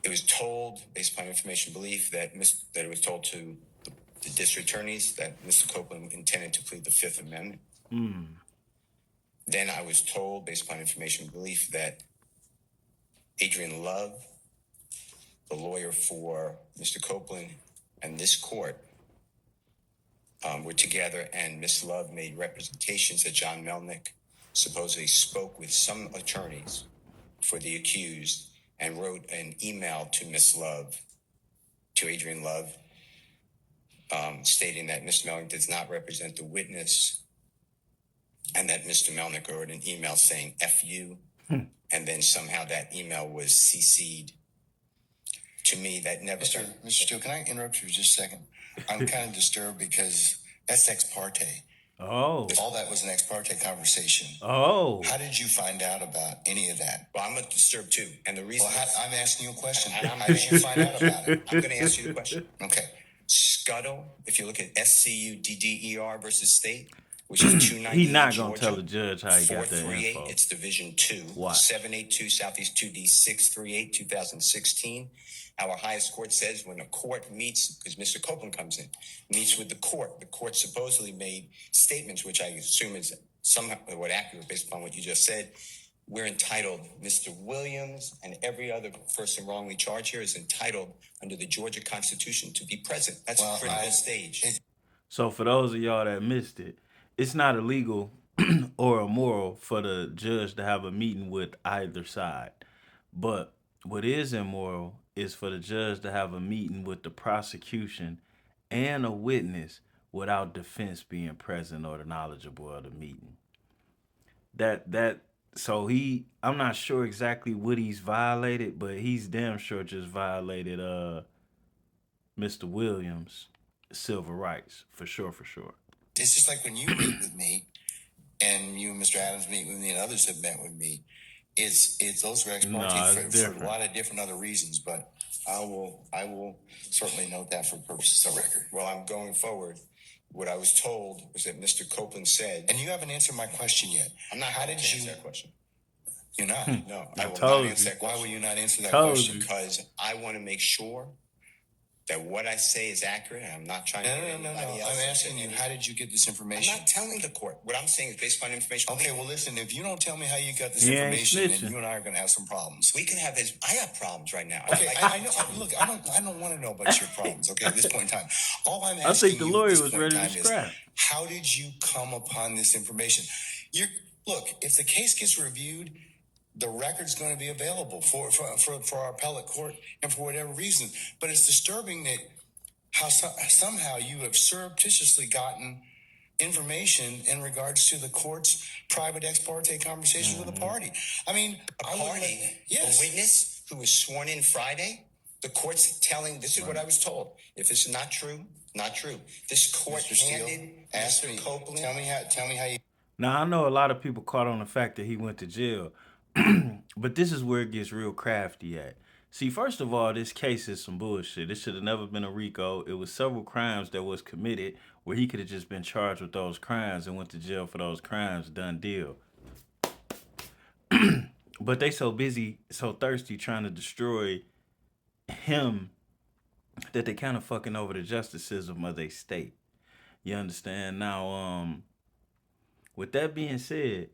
It was told, based upon information belief, that it was told to the district attorneys that Mr. Copeland intended to plead the Fifth Amendment. Then I was told, based upon information belief, that Adrian Love, the lawyer for Mr. Copeland, and this court were together, and Ms. Love made representations that John Melnick supposedly spoke with some attorneys for the accused and wrote an email to Ms. Love, to Adrian Love, stating that Mr. Melnick does not represent the witness, and that Mr. Melnick wrote an email saying F you, and then somehow that email was CC'd to me. That never... Mr. Steele, can I interrupt you for just a second? I'm kind of disturbed because that's ex parte. Oh. All that was an ex parte conversation. Oh. How did you find out about any of that? Well, I'm disturbed too. And the reason... Well, I'm asking you a question. How did you find out about it? I'm going to answer you the question. Okay. Scuttle, if you look at SCUDDER versus state, which is 290. He's not going to tell the judge how he got that info. It's Division 2. What? 782 Southeast 2D 638 2016. Our highest court says when a court meets, because Mr. Copeland comes in, meets with the court supposedly made statements, which I assume is somewhat accurate based upon what you just said. We're entitled, Mr. Williams and every other person wrongly charged here is entitled under the Georgia Constitution to be present. That's a critical stage. So for those of y'all that missed it, it's not illegal or immoral for the judge to have a meeting with either side. But what is immoral is for the judge to have a meeting with the prosecution and a witness without defense being present or knowledgeable of the meeting. So I'm not sure exactly what he's violated, but he's damn sure just violated Mr. Williams' civil rights, for sure. It's just like when you meet with me, and you and Mr. Adams meet with me, and others have met with me. It's those are ex parte for a lot of different other reasons, but I will certainly note that for purposes of record. Well, I'm going forward. What I was told was that Mr. Copeland said... And you haven't answered my question yet. I'm not... How did you answer that question? You're not? No, I will not answer that question. Why will you not answer that question? Because I want to make sure that what I say is accurate. I'm not trying to... No. I'm asking you, how did you get this information? I'm not telling the court. What I'm saying is based upon information. Okay, well, listen, if you don't tell me how you got this information, then you and I are going to have some problems. We can have this. I have problems right now. Okay, I know. Look, I don't want to know about your problems, okay, at this point in time. All I'm asking I think the lawyer was ready to scrap. How did you come upon this information? Look, if the case gets reviewed, the record's going to be available for our appellate court and for whatever reason. But it's disturbing that how somehow you have surreptitiously gotten information in regards to the court's private ex parte conversation with a party. I mean, yes. A witness who was sworn in Friday. The court's telling, this is what I was told. If it's not true, not true. This court handed Mr. Copeland. Tell me how you... Now, I know a lot of people caught on the fact that he went to jail, but this is where it gets real crafty at. See, first of all, this case is some bullshit. It should have never been a RICO. It was several crimes that was committed where he could have just been charged with those crimes and went to jail for those crimes. Done deal. But they so busy, so thirsty trying to destroy him that they kind of fucking over the justice system of their state. You understand? Now, with that being said,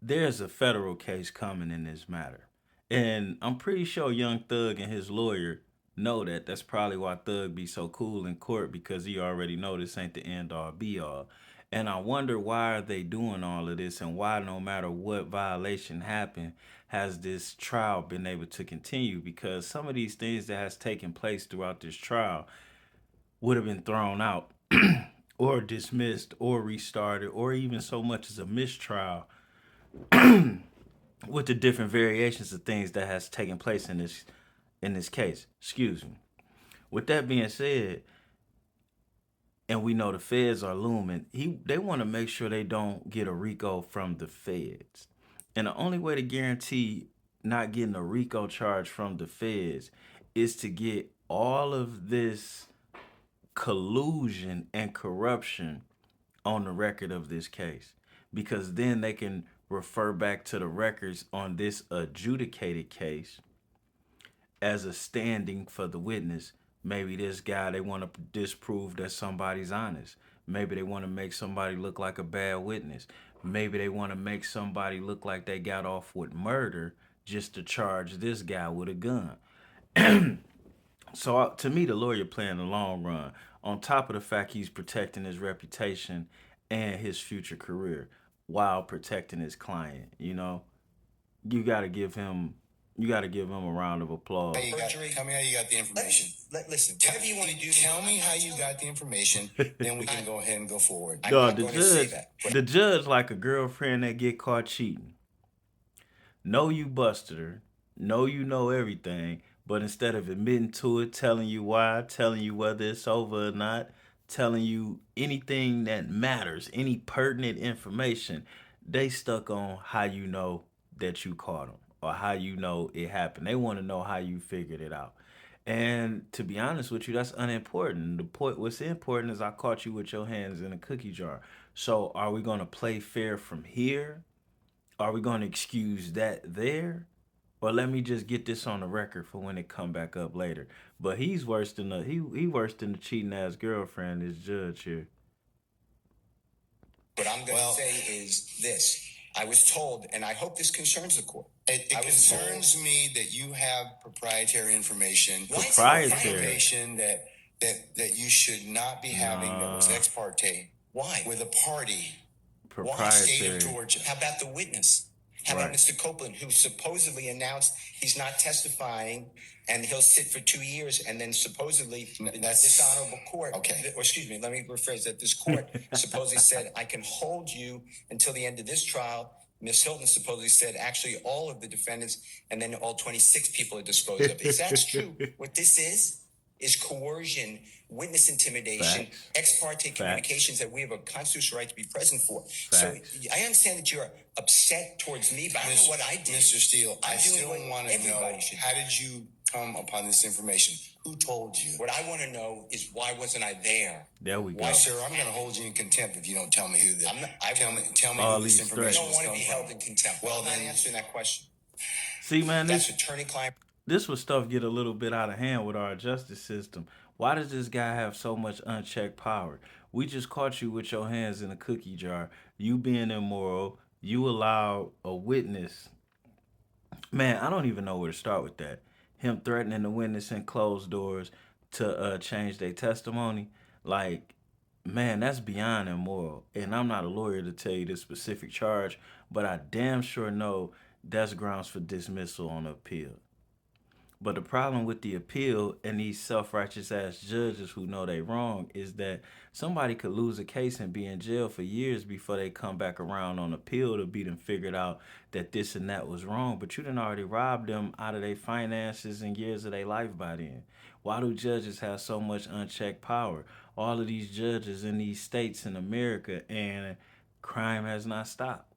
there's a federal case coming in this matter. And I'm pretty sure Young Thug and his lawyer know that. That's probably why Thug be so cool in court, because he already know this ain't the end all be all. And I wonder why are they doing all of this, and why no matter what violation happened, has this trial been able to continue? Because some of these things that has taken place throughout this trial would have been thrown out or dismissed or restarted, or even so much as a mistrial with the different variations of things that has taken place in this case. Excuse me. With that being said, and we know the feds are looming, they want to make sure they don't get a RICO from the feds. And the only way to guarantee not getting a RICO charge from the feds is to get all of this collusion and corruption on the record of this case, because then they can refer back to the records on this adjudicated case as a standing for the witness. Maybe this guy, they want to disprove that somebody's honest. Maybe they want to make somebody look like a bad witness. Maybe they want to make somebody look like they got off with murder just to charge this guy with a gun. So to me, the lawyer playing the long run, on top of the fact he's protecting his reputation and his future career while protecting his client. You got to give him, you got to give him a round of applause. Tell me how you got the information. Listen, whatever you want to do. Tell me how you got the information, then we can go ahead and go forward. I'm No, not the going to say judge, that. the judge like a girlfriend that get caught cheating. Know you busted her. Know you know everything. But instead of admitting to it, telling you why, telling you whether it's over or not, telling you anything that matters, any pertinent information, they stuck on how you know that you caught them or how you know it happened. They want to know how you figured it out. And to be honest with you, that's unimportant. The point, what's important is I caught you with your hands in a cookie jar. So are we going to play fair from here? Are we going to excuse that there? Or let me just get this on the record for when it come back up later. But he's worse than he worse than the cheating ass girlfriend. This judge here. What I'm going to say is this. I was told, and I hope this concerns the court. It concerns me that you have proprietary information. Proprietary. Information that you should not be having that was ex parte. Why? With a party. Proprietary. State of Georgia. How about the witness? How about Right. Mr. Copeland, who supposedly announced he's not testifying and he'll sit for 2 years, and then supposedly this honorable court, or excuse me, let me rephrase that. This court supposedly said, I can hold you until the end of this trial. Ms. Hilton supposedly said, actually, all of the defendants and then all 26 people are disposed of. If that's true, what this is coercion, witness intimidation, Facts. ex parte communications that we have a constitutional right to be present for. Facts. So I understand that you're upset towards me, but I don't know what I did. Mr. Steele, I still want to know, how did you come upon this information? Who told you? What I want to know is, why wasn't I there? There we go. Why, sir, I'm going to hold you in contempt if you don't tell me who that. Tell me all who these this threats. information. I don't want to be held in contempt. Well, then answering that question. See, man, That's attorney-client. this was stuff get a little bit out of hand with our justice system. Why does this guy have so much unchecked power? We just caught you with your hands in a cookie jar. You being immoral. You allow a witness. Man, I don't even know where to start with that. Him threatening the witness in closed doors to change their testimony. Like, man, that's beyond immoral. And I'm not a lawyer to tell you the specific charge, but I damn sure know that's grounds for dismissal on appeal. But the problem with the appeal and these self-righteous ass judges who know they wrong is that somebody could lose a case and be in jail for years before they come back around on appeal to be them figured out that this and that was wrong. But you done already robbed them out of their finances and years of their life by then. Why do judges have so much unchecked power? All of these judges in these states in America, and crime has not stopped.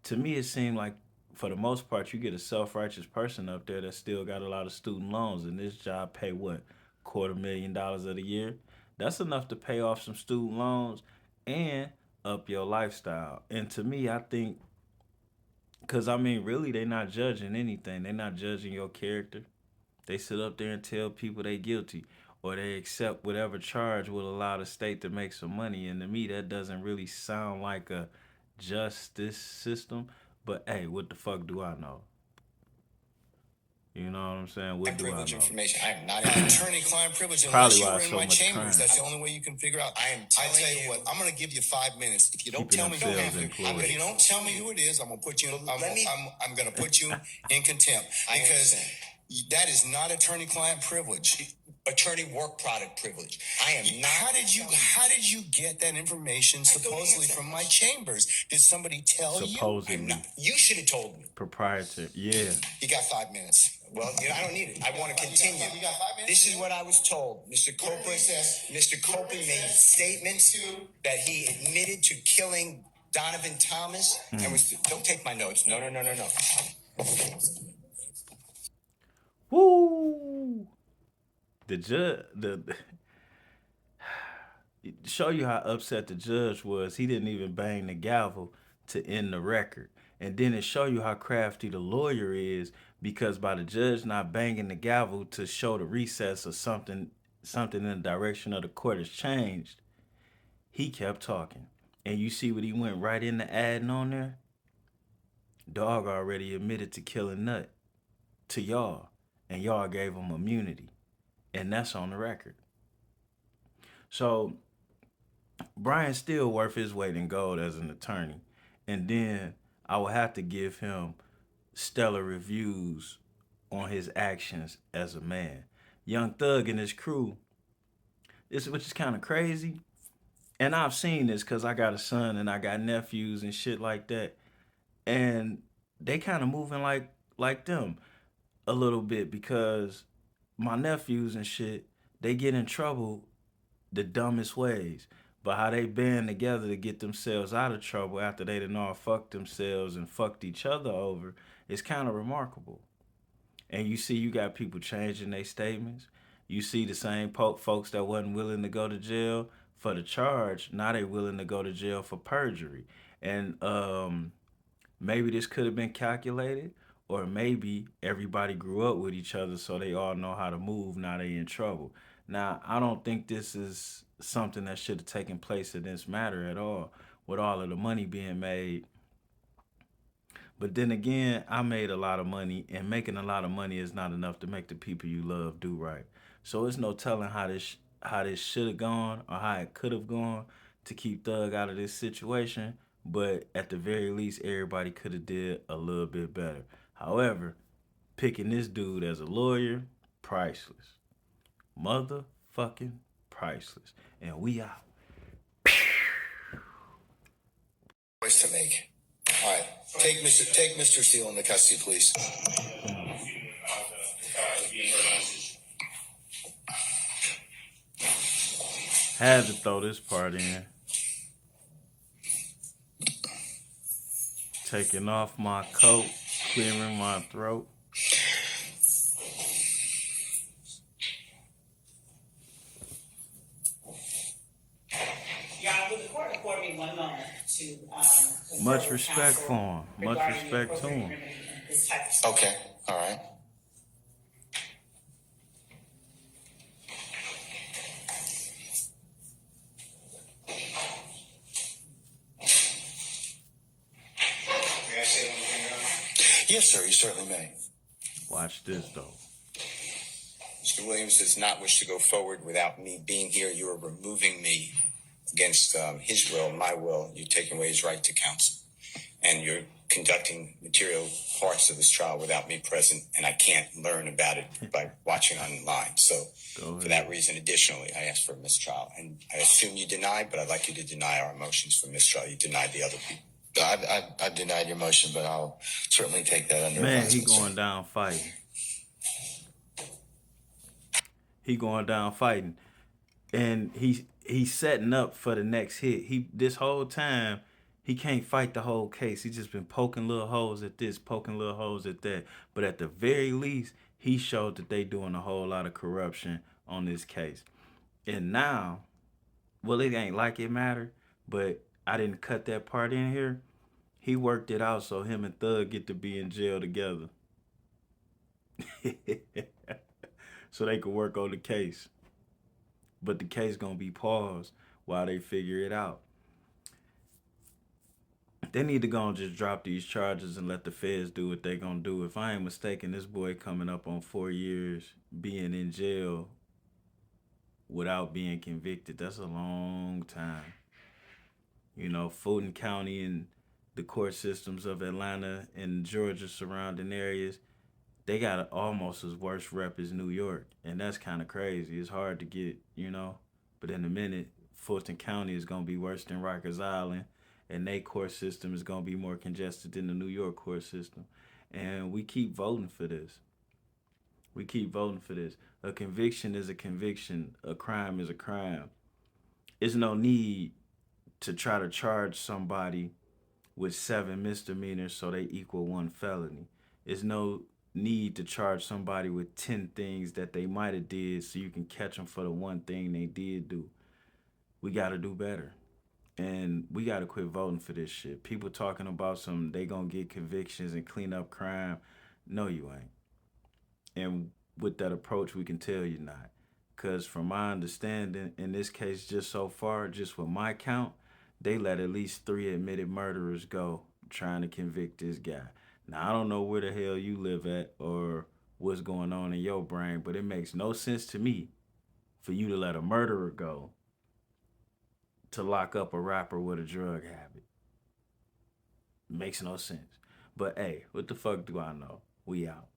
To me, it seemed like for the most part, you get a self-righteous person up there that still got a lot of student loans, and this job pay what, $250,000 of the year? That's enough to pay off some student loans and up your lifestyle. And to me, I think, because I mean, really, they're not judging anything. They're not judging your character. They sit up there and tell people they guilty, or they accept whatever charge will allow the state to make some money. And to me, that doesn't really sound like a justice system. But hey, what the fuck do I know? You know what I'm saying? What do I know? Information. I am not attorney-client privilege. Probably Unless you why were in so my much chambers, crime. that's the only way you can figure out. I tell you what, I'm going to give you 5 minutes. If you don't Keeping tell me who it themselves is, employed. if you don't tell me who it is, I'm going to put you. I'm going to put you in contempt because that is not attorney-client privilege. Attorney work product privilege. I am not. How did you get that information supposedly from my chambers? Did somebody tell you? Supposedly. You should have told me. Proprietary. Yeah. You got 5 minutes. Well, I don't need it. I want to continue. You got 5 minutes? This is what I was told. Mr. Copeland made statements that he admitted to killing Donovan Thomas and was. Don't take my notes. No. Woo! The judge, show you how upset the judge was. He didn't even bang the gavel to end the record. And then it show you how crafty the lawyer is, because by the judge not banging the gavel to show the recess or something in the direction of the court has changed, he kept talking. And you see what he went right into adding on there? Dog already admitted to killing Nut to y'all, and y'all gave him immunity. And that's on the record. So Brian's still worth his weight in gold as an attorney. And then I will have to give him stellar reviews on his actions as a man. Young Thug and his crew, which is kind of crazy. And I've seen this because I got a son and I got nephews and shit like that. And they kind of moving like them a little bit, because my nephews and shit, they get in trouble the dumbest ways. But how they band together to get themselves out of trouble after they done all fucked themselves and fucked each other over is kind of remarkable. And you see, you got people changing their statements. You see the same folks that wasn't willing to go to jail for the charge, now they willing to go to jail for perjury. And maybe this could have been calculated, or maybe everybody grew up with each other so they all know how to move. Now they in trouble. Now I don't think this is something that should have taken place in this matter at all, with all of the money being made. But then again, I made a lot of money, and making a lot of money is not enough to make the people you love do right. So it's no telling how this should have gone or how it could have gone to keep Thug out of this situation. But at the very least, everybody could have did a little bit better. However, picking this dude as a lawyer, priceless, motherfucking priceless. And we out. Choice to make. All right, take Mr. Steele into custody, please. Had to throw this part in. Taking off my coat, clearing my throat. Your Honor, would the court afford me 1 moment to Much respect for him. Much respect to him. this type of stuff? Okay, all right. May I say one thing, Your Honor? Yes, sir, you certainly may. Watch this though. Mr. Williams does not wish to go forward without me being here. You are removing me against his will, my will. You're taking away his right to counsel. And you're conducting material parts of this trial without me present, and I can't learn about it by watching online. So for that reason, additionally, I asked for a mistrial. And I assume you denied, but I'd like you to deny our motions for mistrial. You denied the other people. I denied your motion, but I'll certainly take that under Man, he advisement, sir. going down fighting. He going down fighting. And he's setting up for the next hit. This whole time, he can't fight the whole case. He's just been poking little holes at this, poking little holes at that. But at the very least, he showed that they doing a whole lot of corruption on this case. And now, well, it ain't like it mattered, but I didn't cut that part in here. He worked it out so him and Thug get to be in jail together. So they could work on the case. But the case gonna be paused while they figure it out. They need to go and just drop these charges and let the feds do what they gonna do. If I ain't mistaken, this boy coming up on 4 years being in jail without being convicted. That's a long time. You know, Fulton County and the court systems of Atlanta and Georgia surrounding areas, they got almost as worse rep as New York. And that's kind of crazy. It's hard to get, But in a minute, Fulton County is going to be worse than Rikers Island. And their court system is going to be more congested than the New York court system. And we keep voting for this. We keep voting for this. A conviction is a conviction. A crime is a crime. There's no need to try to charge somebody with 7 misdemeanors so they equal 1 felony. There's no need to charge somebody with 10 things that they might have did so you can catch them for the one thing they did do. We got to do better. And we gotta quit voting for this shit. People talking about some they gonna get convictions and clean up crime. No, you ain't. And with that approach, we can tell you not. Cause from my understanding, in this case, just so far, just with my count, they let at least 3 admitted murderers go trying to convict this guy. Now I don't know where the hell you live at or what's going on in your brain, but it makes no sense to me for you to let a murderer go to lock up a rapper with a drug habit. Makes no sense. But hey, what the fuck do I know? We out.